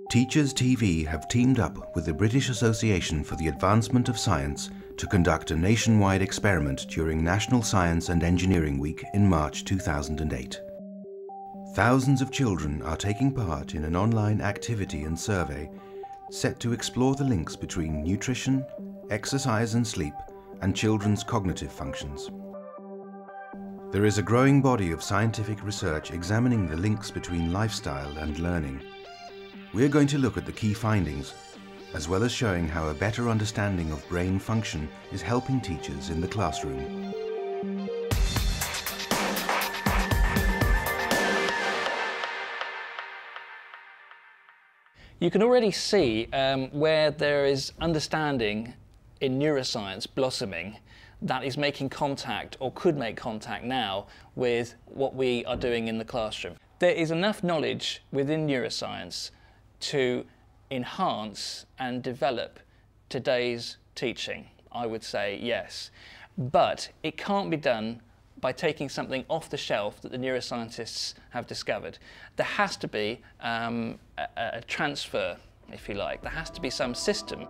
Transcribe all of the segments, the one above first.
Teachers TV have teamed up with the British Association for the Advancement of Science to conduct a nationwide experiment during National Science and Engineering Week in March 2008. Thousands of children are taking part in an online activity and survey set to explore the links between nutrition, exercise and sleep, and children's cognitive functions. There is a growing body of scientific research examining the links between lifestyle and learning. We're going to look at the key findings, as well as showing how a better understanding of brain function is helping teachers in the classroom. You can already see where there is understanding in neuroscience blossoming that is making contact, or could make contact now, with what we are doing in the classroom. There is enough knowledge within neuroscience to enhance and develop today's teaching. I would say yes. But it can't be done by taking something off the shelf that the neuroscientists have discovered. There has to be a transfer, if you like. There has to be some system.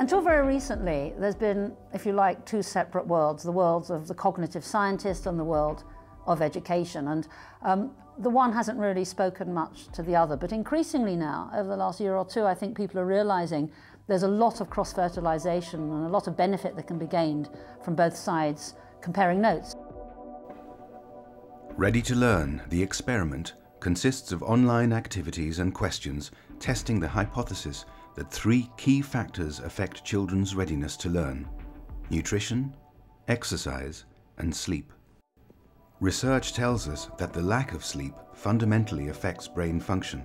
Until very recently, there's been, if you like, two separate worlds, the worlds of the cognitive scientist and the world of education. And the one hasn't really spoken much to the other, but increasingly now, over the last year or two, I think people are realizing there's a lot of cross-fertilization and a lot of benefit that can be gained from both sides comparing notes. Ready to Learn, the experiment, consists of online activities and questions testing the hypothesis that three key factors affect children's readiness to learn: nutrition, exercise, and sleep. Research tells us that the lack of sleep fundamentally affects brain function.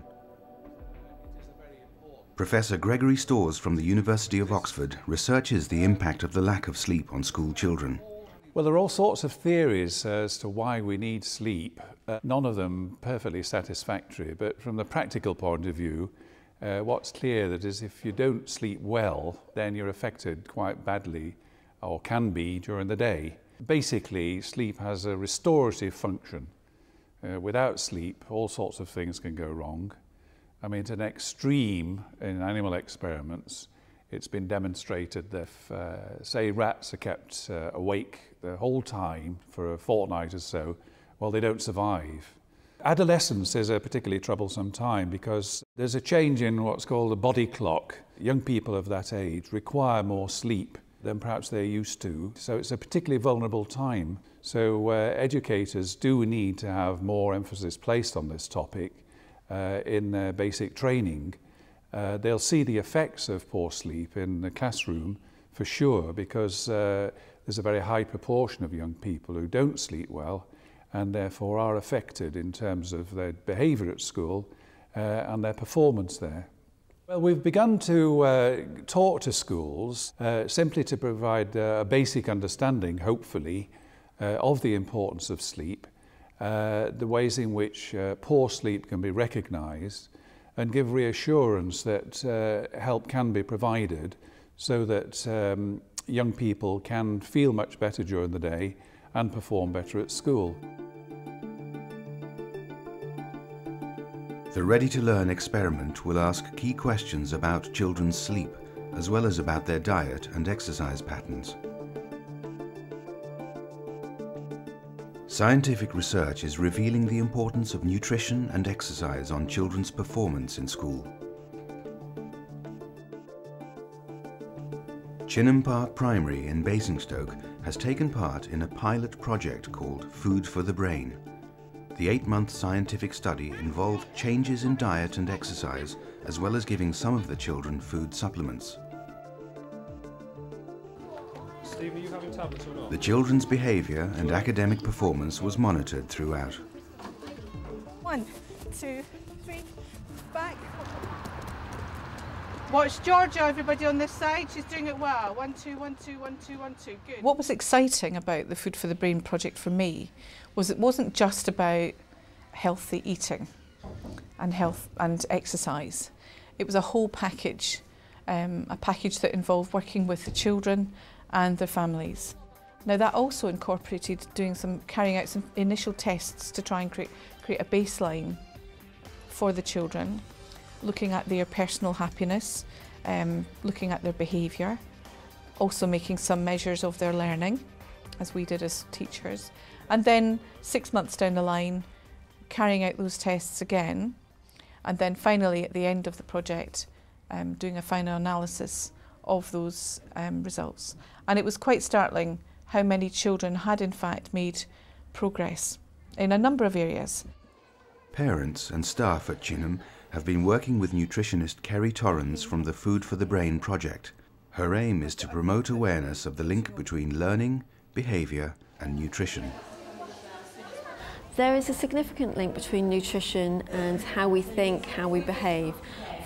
Professor Gregory Storrs from the University of Oxford researches the impact of the lack of sleep on school children. Well, there are all sorts of theories as to why we need sleep, none of them perfectly satisfactory, but from the practical point of view, what's clear that is if you don't sleep well, then you're affected quite badly, or can be, during the day. Basically, sleep has a restorative function. Without sleep, all sorts of things can go wrong. I mean, to an extreme in animal experiments, it's been demonstrated that if, say, rats are kept awake the whole time for a fortnight or so, well, they don't survive. Adolescence is a particularly troublesome time because there's a change in what's called the body clock. Young people of that age require more sleep than perhaps they're used to, so it's a particularly vulnerable time. So educators do need to have more emphasis placed on this topic in their basic training. They'll see the effects of poor sleep in the classroom for sure, because there's a very high proportion of young people who don't sleep well and therefore are affected in terms of their behaviour at school and their performance there. Well, we've begun to talk to schools simply to provide a basic understanding, hopefully, of the importance of sleep, the ways in which poor sleep can be recognised, and give reassurance that help can be provided so that young people can feel much better during the day and perform better at school. The Ready to Learn experiment will ask key questions about children's sleep, as well as about their diet and exercise patterns. Scientific research is revealing the importance of nutrition and exercise on children's performance in school. Chinham Park Primary in Basingstoke has taken part in a pilot project called Food for the Brain. The 8-month scientific study involved changes in diet and exercise, as well as giving some of the children food supplements. Steve, are you having tablets or not? The children's behaviour and academic performance was monitored throughout. 1, 2, 3, back. Watch Georgia, everybody on this side. She's doing it well. 1, 2, 1, 2, 1, 2, 1, 2. Good. What was exciting about the Food for the Brain project for me was it wasn't just about healthy eating and health and exercise. It was a whole package, a package that involved working with the children and their families. Now that also incorporated carrying out some initial tests to try and create a baseline for the children, looking at their personal happiness, looking at their behaviour, also making some measures of their learning, as we did as teachers, and then 6 months down the line, carrying out those tests again, and then finally at the end of the project, doing a final analysis of those results. And it was quite startling how many children had in fact made progress in a number of areas. Parents and staff at Chinham have been working with nutritionist Kerry Torrens from the Food for the Brain project. Her aim is to promote awareness of the link between learning, behaviour and nutrition. There is a significant link between nutrition and how we think, how we behave.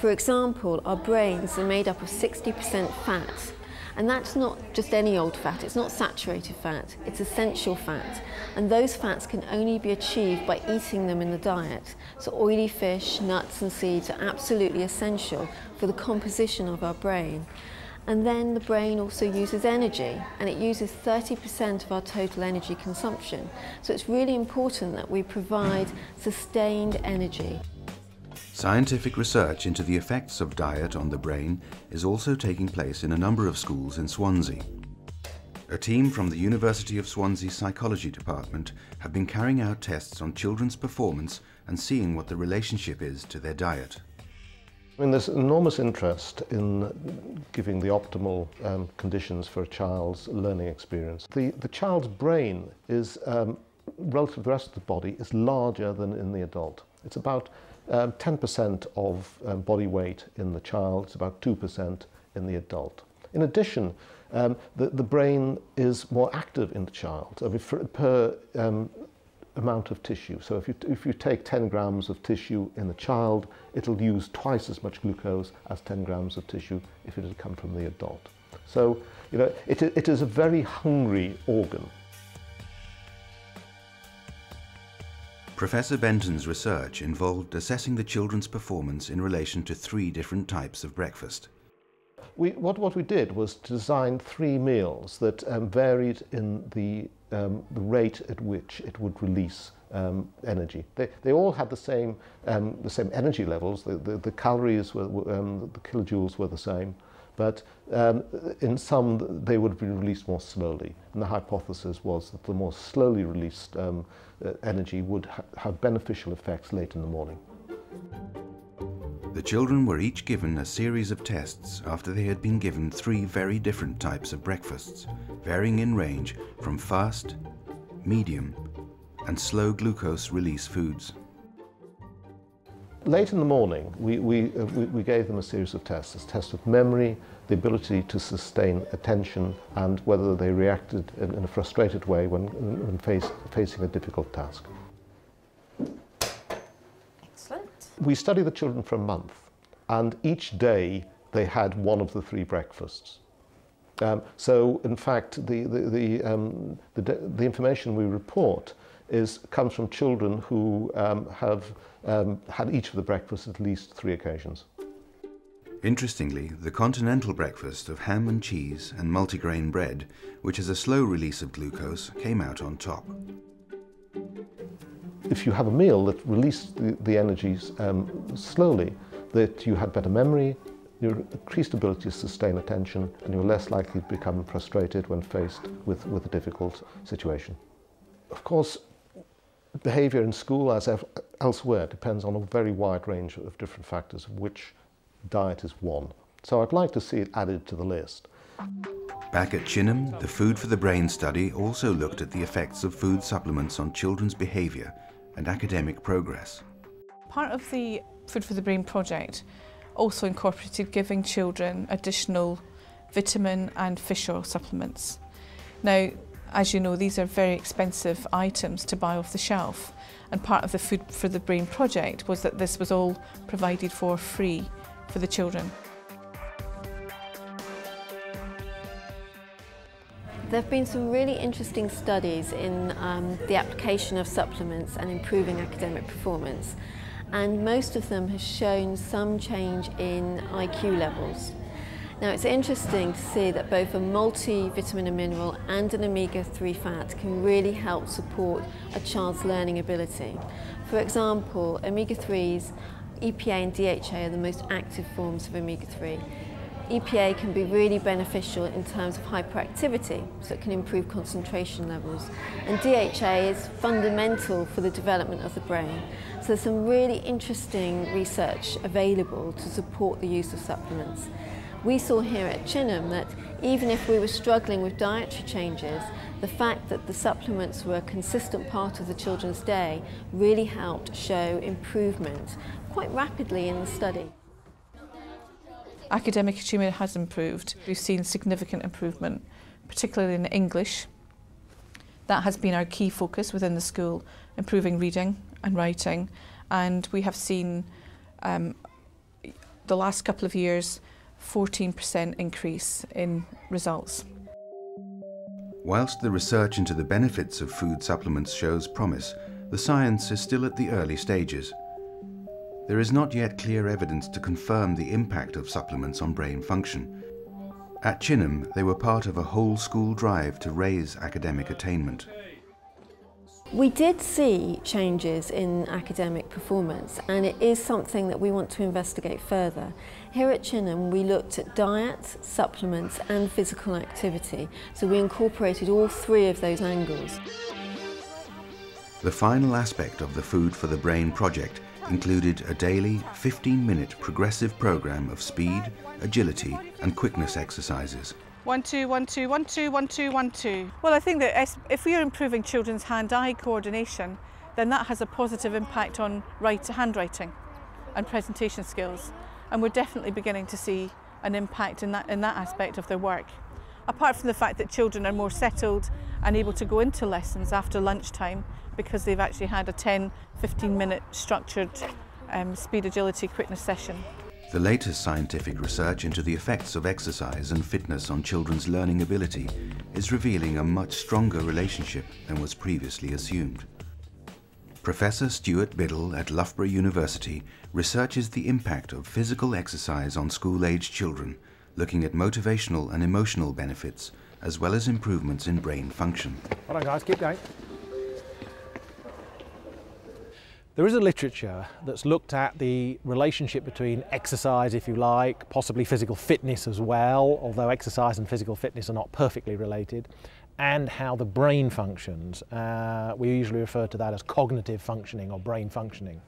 For example, our brains are made up of 60% fat, and that's not just any old fat, it's not saturated fat, it's essential fat. And those fats can only be achieved by eating them in the diet. So oily fish, nuts and seeds are absolutely essential for the composition of our brain. And then the brain also uses energy, and it uses 30% of our total energy consumption. So it's really important that we provide sustained energy. Scientific research into the effects of diet on the brain is also taking place in a number of schools in Swansea. A team from the University of Swansea Psychology Department have been carrying out tests on children's performance and seeing what the relationship is to their diet. I mean, there's enormous interest in giving the optimal conditions for a child's learning experience. The child's brain is, relative to the rest of the body, is larger than in the adult. It's about 10% of body weight in the child, it's about 2% in the adult. In addition, the brain is more active in the child per amount of tissue. So if you take 10 grams of tissue in the child, it'll use twice as much glucose as 10 grams of tissue if it had come from the adult. So, you know, it is a very hungry organ. Professor Benton's research involved assessing the children's performance in relation to 3 different types of breakfast. What we did was to design 3 meals that varied in the rate at which it would release energy. They all had the same energy levels. The calories were the kilojoules were the same, but in some they would be released more slowly. And the hypothesis was that the more slowly released energy would have beneficial effects late in the morning. The children were each given a series of tests after they had been given 3 very different types of breakfasts, varying in range from fast, medium, and slow glucose release foods. Late in the morning, we gave them a series of tests. A test of memory, the ability to sustain attention, and whether they reacted in a frustrated way when facing a difficult task. We studied the children for a month, and each day they had one of the 3 breakfasts. So, in fact, the information we report comes from children who have had each of the breakfasts at least 3 occasions. Interestingly, the continental breakfast of ham and cheese and multigrain bread, which is a slow release of glucose, came out on top. If you have a meal that released the energies slowly, that you had better memory, your increased ability to sustain attention, and you're less likely to become frustrated when faced with a difficult situation. Of course, behaviour in school, as elsewhere, depends on a very wide range of different factors, of which diet is one. So I'd like to see it added to the list. Back at Chinham, the Food for the Brain study also looked at the effects of food supplements on children's behaviour and academic progress. Part of the Food for the Brain project also incorporated giving children additional vitamin and fish oil supplements. Now, as you know, these are very expensive items to buy off the shelf, and part of the Food for the Brain project was that this was all provided for free for the children. There have been some really interesting studies in the application of supplements and improving academic performance, and most of them have shown some change in IQ levels. Now it's interesting to see that both a multivitamin and mineral and an omega-3 fat can really help support a child's learning ability. For example, omega-3s, EPA and DHA are the most active forms of omega-3. EPA can be really beneficial in terms of hyperactivity, so it can improve concentration levels. And DHA is fundamental for the development of the brain. So there's some really interesting research available to support the use of supplements. We saw here at Chinham that even if we were struggling with dietary changes, the fact that the supplements were a consistent part of the children's day really helped show improvement quite rapidly in the study. Academic achievement has improved. We've seen significant improvement, particularly in English. That has been our key focus within the school, improving reading and writing. And we have seen the last couple of years 14% increase in results. Whilst the research into the benefits of food supplements shows promise, the science is still at the early stages. There is not yet clear evidence to confirm the impact of supplements on brain function. At Chinham, they were part of a whole school drive to raise academic attainment. We did see changes in academic performance, and it is something that we want to investigate further. Here at Chinham, we looked at diet, supplements and physical activity, so we incorporated all three of those angles. The final aspect of the Food for the Brain project included a daily 15-minute progressive program of speed, agility and quickness exercises. 1, 2, 1, 2, 1, 2, 1, 2, 1, 2. Well, I think that if we are improving children's hand-eye coordination, then that has a positive impact on handwriting and presentation skills. And we're definitely beginning to see an impact in that aspect of their work. Apart from the fact that children are more settled and able to go into lessons after lunchtime because they've actually had a 10-15-minute structured speed, agility, quickness session. The latest scientific research into the effects of exercise and fitness on children's learning ability is revealing a much stronger relationship than was previously assumed. Professor Stuart Biddle at Loughborough University researches the impact of physical exercise on school-aged children, looking at motivational and emotional benefits, as well as improvements in brain function. Hold on guys, keep going. There is a literature that's looked at the relationship between exercise, if you like, possibly physical fitness as well, although exercise and physical fitness are not perfectly related, and how the brain functions. We usually refer to that as cognitive functioning or brain functioning.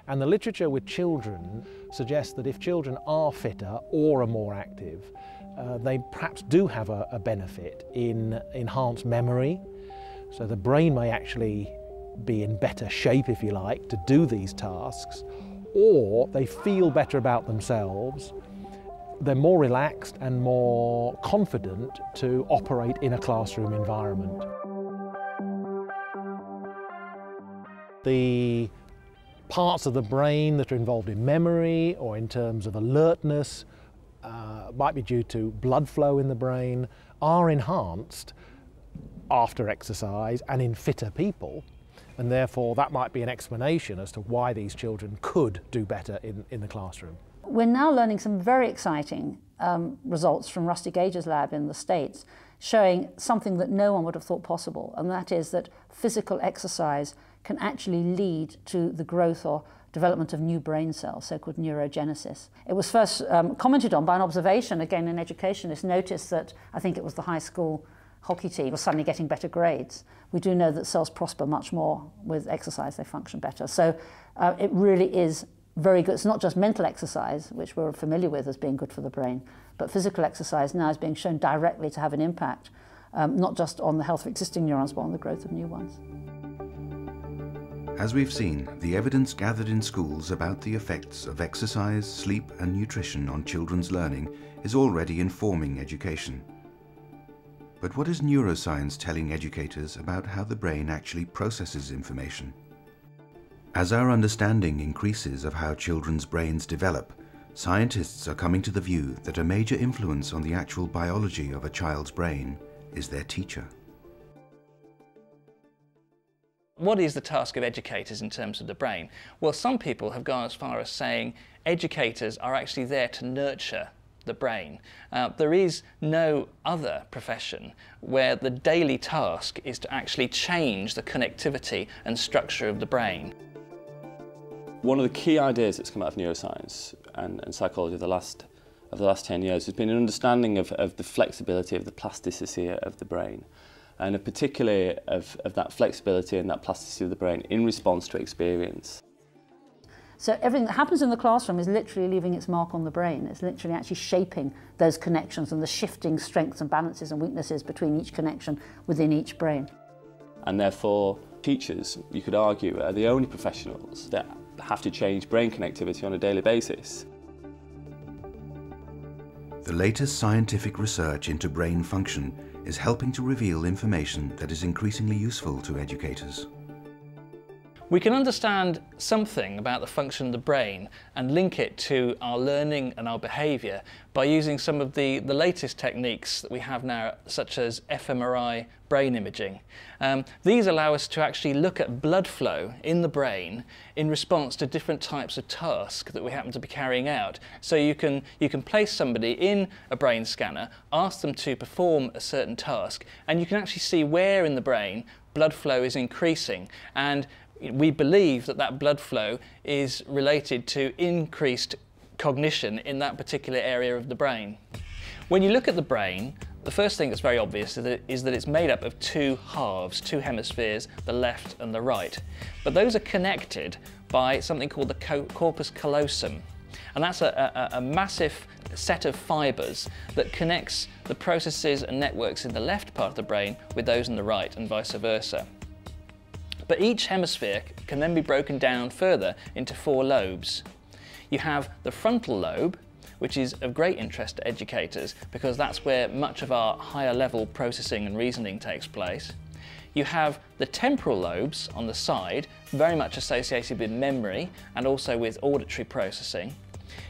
And the literature with children suggests that if children are fitter or are more active, they perhaps do have a benefit in enhanced memory. So the brain may actually be in better shape, if you like, to do these tasks, or they feel better about themselves, they're more relaxed and more confident to operate in a classroom environment. The parts of the brain that are involved in memory or in terms of alertness might be due to blood flow in the brain, are enhanced after exercise and in fitter people. And therefore that might be an explanation as to why these children could do better in the classroom. We're now learning some very exciting results from Rusty Gage's lab in the States, showing something that no one would have thought possible, and that is that physical exercise can actually lead to the growth or development of new brain cells, so-called neurogenesis. It was first commented on by an observation, again an educationist noticed that, I think it was the high school hockey team, was suddenly getting better grades. We do know that cells prosper much more with exercise, they function better. So it really is very good. It's not just mental exercise, which we're familiar with as being good for the brain, but physical exercise now is being shown directly to have an impact, not just on the health of existing neurons, but on the growth of new ones. As we've seen, the evidence gathered in schools about the effects of exercise, sleep and nutrition on children's learning is already informing education. But what is neuroscience telling educators about how the brain actually processes information? As our understanding increases of how children's brains develop, scientists are coming to the view that a major influence on the actual biology of a child's brain is their teacher. What is the task of educators in terms of the brain? Well, some people have gone as far as saying educators are actually there to nurture the brain. There is no other profession where the daily task is to actually change the connectivity and structure of the brain. One of the key ideas that's come out of neuroscience and psychology of the last 10 years has been an understanding of the flexibility, of the plasticity of the brain, and particularly of that flexibility and that plasticity of the brain in response to experience. So everything that happens in the classroom is literally leaving its mark on the brain. It's literally actually shaping those connections and the shifting strengths and balances and weaknesses between each connection within each brain. And therefore, teachers, you could argue, are the only professionals that have to change brain connectivity on a daily basis. The latest scientific research into brain function is helping to reveal information that is increasingly useful to educators. We can understand something about the function of the brain and link it to our learning and our behaviour by using some of the latest techniques that we have now, such as fMRI brain imaging. These allow us to actually look at blood flow in the brain in response to different types of tasks that we happen to be carrying out. So you can place somebody in a brain scanner, ask them to perform a certain task, and you can actually see where in the brain blood flow is increasing. And we believe that that blood flow is related to increased cognition in that particular area of the brain. When you look at the brain, the first thing that's very obvious is that it's made up of two halves, two hemispheres, the left and the right. But those are connected by something called the corpus callosum. And that's a massive set of fibres that connects the processes and networks in the left part of the brain with those in the right and vice versa. But each hemisphere can then be broken down further into four lobes. You have the frontal lobe, which is of great interest to educators because that's where much of our higher level processing and reasoning takes place. You have the temporal lobes on the side, very much associated with memory and also with auditory processing.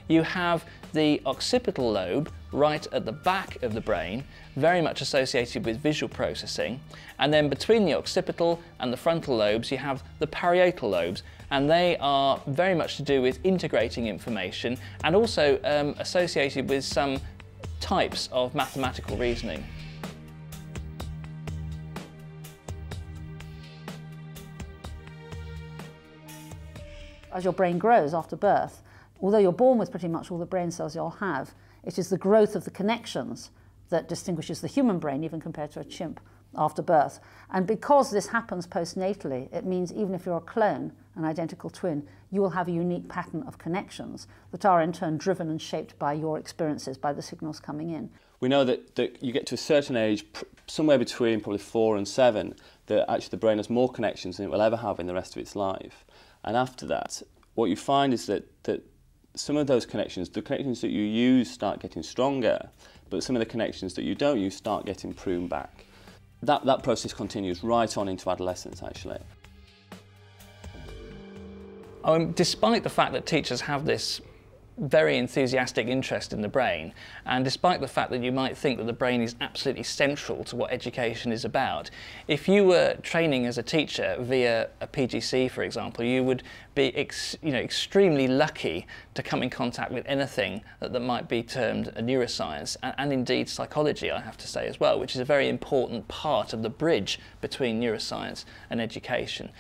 You have the occipital lobe right at the back of the brain, very much associated with visual processing. And then between the occipital and the frontal lobes, you have the parietal lobes, and they are very much to do with integrating information and also associated with some types of mathematical reasoning. As your brain grows after birth, although you're born with pretty much all the brain cells you'll have, it is the growth of the connections that distinguishes the human brain, even compared to a chimp, after birth. And because this happens postnatally, it means even if you're a clone, an identical twin, you will have a unique pattern of connections that are in turn driven and shaped by your experiences, by the signals coming in. We know that you get to a certain age, somewhere between probably 4 and 7, that actually the brain has more connections than it will ever have in the rest of its life. And after that, what you find is that some of those connections, the connections that you use start getting stronger, but some of the connections that you don't use start getting pruned back. That process continues right on into adolescence, actually. Despite the fact that teachers have this very enthusiastic interest in the brain, and despite the fact that you might think that the brain is absolutely central to what education is about, if you were training as a teacher via a PGC, for example, you would be extremely lucky to come in contact with anything that might be termed a neuroscience, and indeed psychology, I have to say as well, which is a very important part of the bridge between neuroscience and education.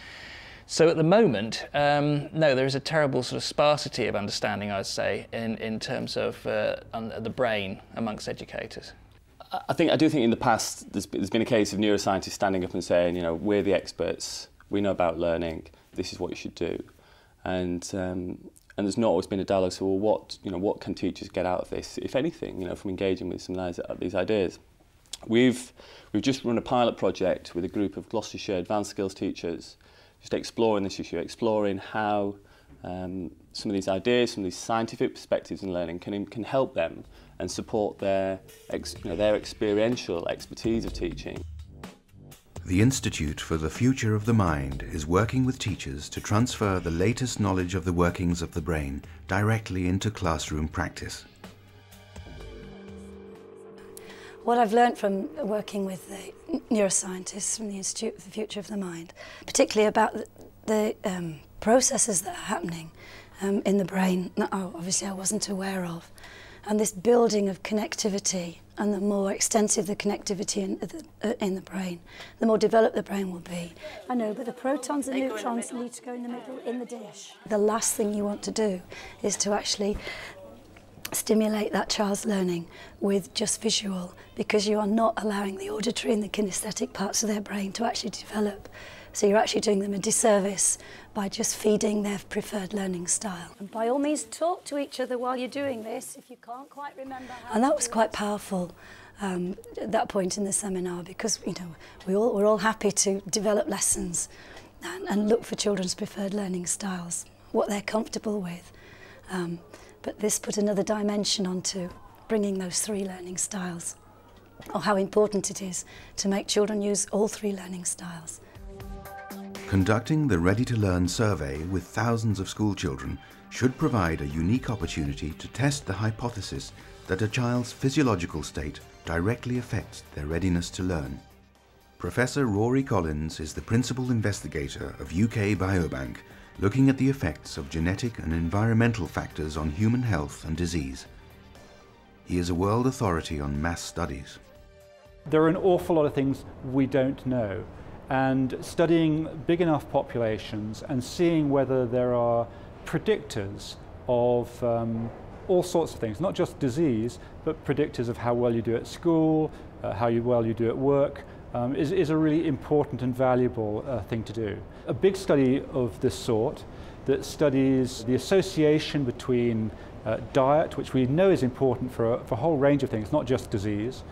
So at the moment, no, there is a terrible sort of sparsity of understanding, I would say, in terms of the brain amongst educators. I do think in the past there's been a case of neuroscientists standing up and saying, we're the experts, we know about learning, this is what you should do, and there's not always been a dialogue. So, well, what can teachers get out of this, if anything, from engaging with some of these ideas? We've just run a pilot project with a group of Gloucestershire advanced skills teachers, just exploring this issue, exploring how some of these ideas, some of these scientific perspectives in learning can help them and support their experiential expertise of teaching. The Institute for the Future of the Mind is working with teachers to transfer the latest knowledge of the workings of the brain directly into classroom practice. What I've learnt from working with the neuroscientists from the Institute for the Future of the Mind, particularly about the processes that are happening in the brain that obviously I wasn't aware of, And this building of connectivity, and the more extensive the connectivity in the brain, the more developed the brain will be. I know, but the protons and neutrons need to go in the middle, in the dish. The last thing you want to do is to actually stimulate that child's learning with just visual, because you are not allowing the auditory and the kinesthetic parts of their brain to actually develop. So you're actually doing them a disservice by just feeding their preferred learning style. And by all means, talk to each other while you're doing this if you can't quite remember how. And that was quite powerful at that point in the seminar, because we're all happy to develop lessons and look for children's preferred learning styles, what they're comfortable with. But this put another dimension onto bringing those three learning styles, or how important it is to make children use all three learning styles. Conducting the Ready to Learn survey with thousands of school children should provide a unique opportunity to test the hypothesis that a child's physiological state directly affects their readiness to learn. Professor Rory Collins is the principal investigator of UK Biobank, looking at the effects of genetic and environmental factors on human health and disease. He is a world authority on mass studies. There are an awful lot of things we don't know, and studying big enough populations and seeing whether there are predictors of all sorts of things, not just disease, but predictors of how well you do at school, how well you do at work, is a really important and valuable thing to do. A big study of this sort that studies the association between diet, which we know is important for a whole range of things, not just disease,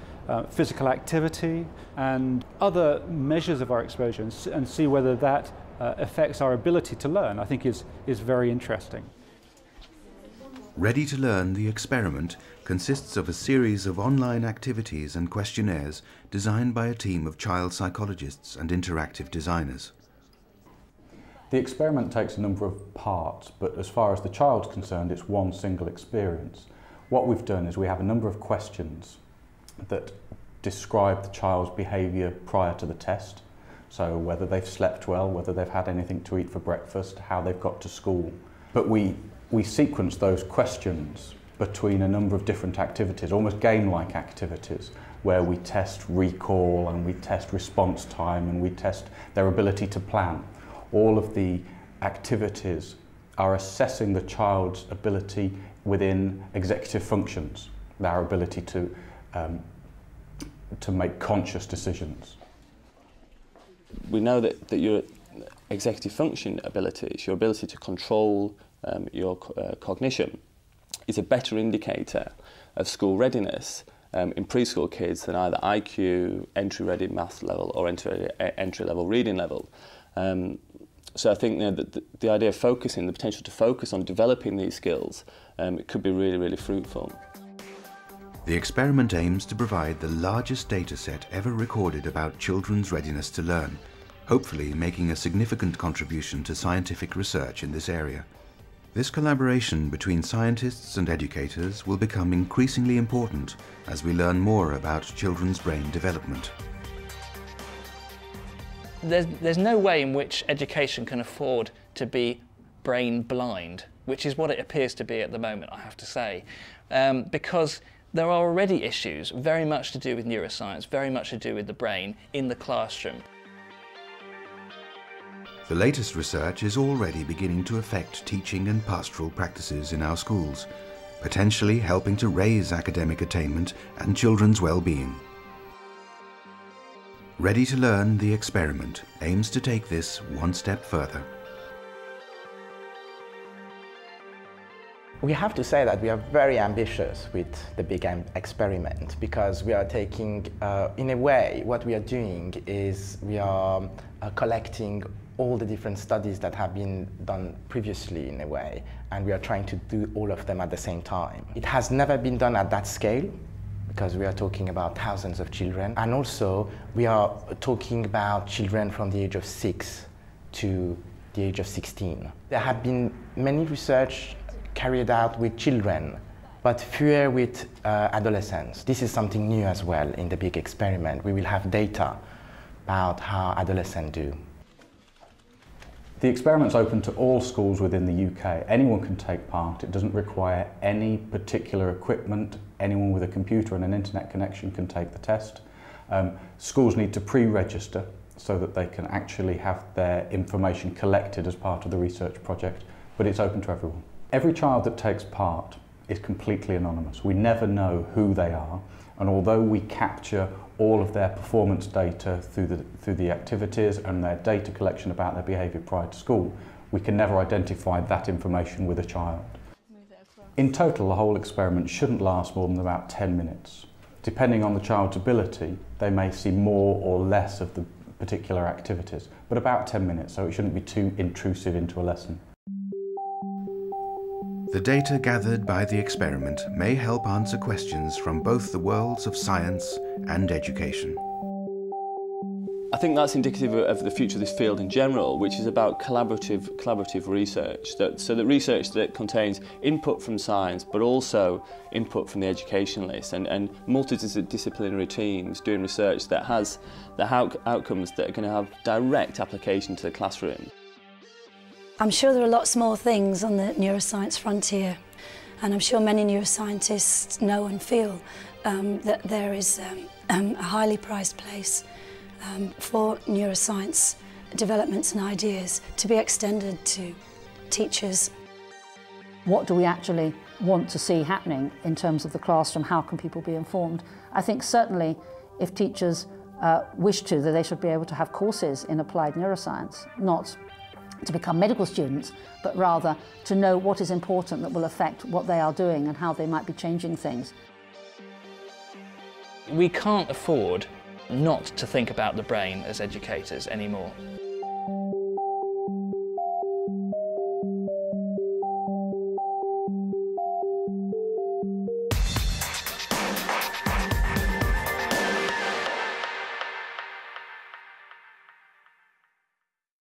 physical activity and other measures of our exposure, and see whether that affects our ability to learn, I think is very interesting. Ready to Learn, the experiment, consists of a series of online activities and questionnaires designed by a team of child psychologists and interactive designers. The experiment takes a number of parts, but as far as the child's concerned, it's one single experience. What we've done is we have a number of questions that describe the child's behaviour prior to the test. So whether they've slept well, whether they've had anything to eat for breakfast, how they've got to school. But we sequence those questions between a number of different activities, almost game-like activities, where we test recall and we test response time and we test their ability to plan. All of the activities are assessing the child's ability within executive functions, their ability to make conscious decisions. We know that your executive function abilities, your ability to control your cognition, is a better indicator of school readiness in preschool kids than either IQ, entry-ready maths level or entry-level reading level. So I think that the idea of focusing, the potential to focus on developing these skills, it could be really, really fruitful. The experiment aims to provide the largest data set ever recorded about children's readiness to learn, hopefully making a significant contribution to scientific research in this area. This collaboration between scientists and educators will become increasingly important as we learn more about children's brain development. There's no way in which education can afford to be brain blind, which is what it appears to be at the moment, I have to say, because there are already issues very much to do with neuroscience, very much to do with the brain in the classroom. The latest research is already beginning to affect teaching and pastoral practices in our schools, potentially helping to raise academic attainment and children's well-being. Ready to Learn, the experiment aims to take this one step further. We have to say that we are very ambitious with the big experiment, because we are taking, in a way, what we are doing is we are collecting all the different studies that have been done previously in a way, and we are trying to do all of them at the same time. It has never been done at that scale, because we are talking about thousands of children, and also we are talking about children from the age of 6 to the age of 16. There have been many research carried out with children, but fewer with adolescents. This is something new as well in the big experiment. We will have data about how adolescents do. The experiment's open to all schools within the UK. Anyone can take part. It doesn't require any particular equipment. Anyone with a computer and an internet connection can take the test. Schools need to pre-register so that they can actually have their information collected as part of the research project, but it's open to everyone. Every child that takes part is completely anonymous. We never know who they are, and although we capture all of their performance data through the activities and their data collection about their behaviour prior to school, we can never identify that information with a child. In total, the whole experiment shouldn't last more than about 10 minutes. Depending on the child's ability, they may see more or less of the particular activities, but about 10 minutes, so it shouldn't be too intrusive into a lesson. The data gathered by the experiment may help answer questions from both the worlds of science and education. I think that's indicative of the future of this field in general, which is about collaborative research. So that research that contains input from science, but also input from the educationalists and multidisciplinary teams doing research that has the outcomes that are going to have direct application to the classroom. I'm sure there are lots more things on the neuroscience frontier, and I'm sure many neuroscientists know and feel that there is a highly prized place for neuroscience developments and ideas to be extended to teachers. What do we actually want to see happening in terms of the classroom? How can people be informed? I think certainly if teachers wish to, that they should be able to have courses in applied neuroscience, not to become medical students, but rather to know what is important that will affect what they are doing and how they might be changing things. We can't afford not to think about the brain as educators anymore.